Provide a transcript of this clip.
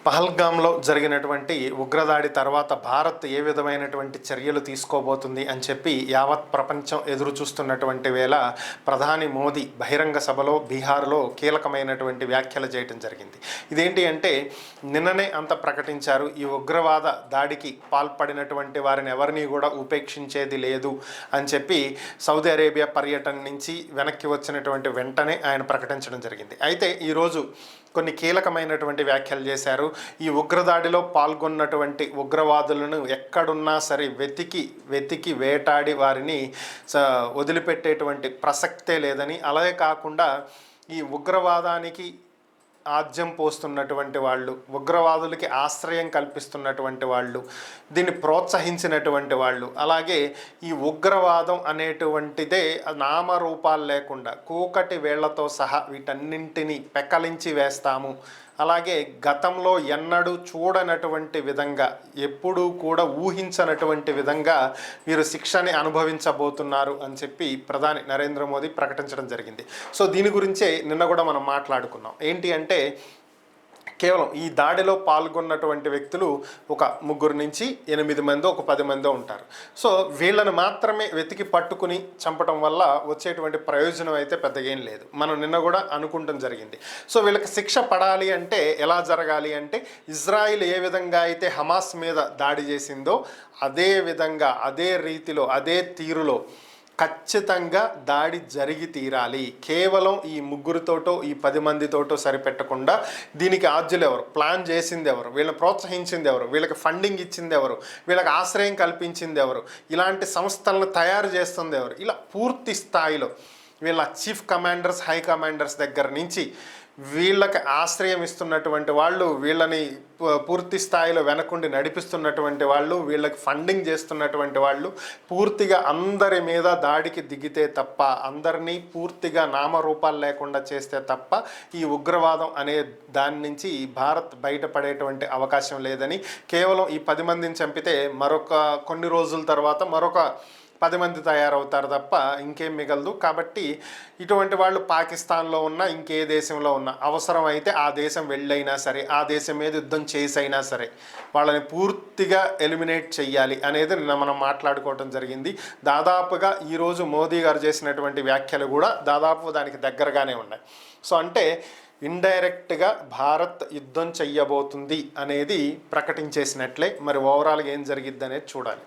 పహల్గామ్లో జరిగినటువంటి ఉగ్రదాడి తర్వాత భారత్ ఏ విధమైనటువంటి చర్యలు తీసుకోబోతుంది అని చెప్పి యావత్ ప్రపంచం ఎదురు చూస్తున్నటువంటి వేళ ప్రధాని మోదీ బహిరంగ సభలో బీహార్లో కీలకమైనటువంటి వ్యాఖ్యలు చేయడం జరిగింది. ఇదేంటి అంటే నిన్ననే అంత ప్రకటించారు, ఈ ఉగ్రవాద దాడికి పాల్పడినటువంటి వారిని ఎవరిని కూడా ఉపేక్షించేది లేదు అని చెప్పి సౌదీ అరేబియా పర్యటన నుంచి వెనక్కి వచ్చినటువంటి వెంటనే ఆయన ప్రకటించడం జరిగింది. అయితే ఈరోజు కొన్ని కీలకమైనటువంటి వ్యాఖ్యలు చేశారు. ఈ ఉగ్రదాడిలో పాల్గొన్నటువంటి ఉగ్రవాదులను ఎక్కడున్నా సరే వెతికి వేటాడి వారిని వదిలిపెట్టేటువంటి ప్రసక్తే లేదని, అలాగే కాకుండా ఈ ఉగ్రవాదానికి ఆజ్యం పోస్తున్నటువంటి వాళ్ళు, ఉగ్రవాదులకి ఆశ్రయం కల్పిస్తున్నటువంటి వాళ్ళు, దీన్ని ప్రోత్సహించినటువంటి వాళ్ళు, అలాగే ఈ ఉగ్రవాదం అనేటువంటిదే నామరూపాలు లేకుండా కూకటి వేళ్లతో సహా వీటన్నింటినీ పెకలించి వేస్తాము, అలాగే గతంలో ఎన్నడూ చూడనటువంటి విధంగా, ఎప్పుడూ కూడా ఊహించనటువంటి విధంగా వీరు శిక్షని అనుభవించబోతున్నారు అని చెప్పి ప్రధాని నరేంద్ర మోదీ ప్రకటించడం జరిగింది. సో దీని గురించే నిన్న కూడా మనం మాట్లాడుకున్నాం. ఏంటి అంటే కేవలం ఈ దాడిలో పాల్గొన్నటువంటి వ్యక్తులు ఒక 3 నుంచి 8 మందో ఒక 10 మందో ఉంటారు. సో వీళ్ళని మాత్రమే వెతికి పట్టుకుని చంపడం వల్ల వచ్చేటువంటి ప్రయోజనం అయితే పెద్దగా ఏం లేదు. మనం నిన్న కూడా అనుకుంటం జరిగింది. సో వీళ్ళకి శిక్ష పడాలి అంటే ఎలా జరగాలి అంటే, ఇజ్రాయిల్ ఏ విధంగా అయితే హమాస్ మీద దాడి చేసిందో అదే విధంగా, అదే రీతిలో, అదే తీరులో ఖచ్చితంగా దాడి జరిగి తీరాలి. కేవలం ఈ 3తోటో ఈ 10 మందితోటో సరిపెట్టకుండా దీనికి ఆద్యులు ఎవరు, ప్లాన్ చేసింది ఎవరు, వీళ్ళని ప్రోత్సహించింది ఎవరు, వీళ్ళకి ఫండింగ్ ఇచ్చింది ఎవరు, వీళ్ళకి ఆశ్రయం కల్పించింది ఎవరు, ఇలాంటి సంస్థలను తయారు చేస్తుంది ఎవరు, ఇలా పూర్తి స్థాయిలో వీళ్ళ చీఫ్ కమాండర్స్, హై కమాండర్స్ దగ్గర నుంచి వీళ్ళకి ఆశ్రయం ఇస్తున్నటువంటి వాళ్ళు, వీళ్ళని పూర్తి స్థాయిలో వెనకుండి నడిపిస్తున్నటువంటి వాళ్ళు, వీళ్ళకి ఫండింగ్ చేస్తున్నటువంటి వాళ్ళు పూర్తిగా అందరి మీద దాడికి దిగితే తప్ప, అందరినీ పూర్తిగా నామరూపాలు లేకుండా చేస్తే తప్ప ఈ ఉగ్రవాదం అనే దాని నుంచి భారత్ బయటపడేటువంటి అవకాశం లేదని, కేవలం ఈ 10 మందిని చంపితే మరొక కొన్ని రోజుల తర్వాత మరొక 10 మంది తయారవుతారు తప్ప ఇంకేం మిగలదు. కాబట్టి ఇటువంటి వాళ్ళు పాకిస్తాన్లో ఉన్న ఇంకే దేశంలో ఉన్న అవసరమైతే ఆ దేశం వెళ్ళైనా సరే, ఆ దేశం మీద యుద్ధం చేసైనా సరే వాళ్ళని పూర్తిగా ఎలిమినేట్ చెయ్యాలి అనేది నిన్న మనం మాట్లాడుకోవటం జరిగింది. దాదాపుగా ఈరోజు మోదీ గారు చేసినటువంటి వ్యాఖ్యలు కూడా దాదాపు దానికి దగ్గరగానే ఉన్నాయి. సో అంటే ఇండైరెక్ట్గా భారత్ యుద్ధం చెయ్యబోతుంది అనేది ప్రకటించేసినట్లే. మరి ఓవరాల్గా ఏం జరిగిద్ది అనేది చూడాలి.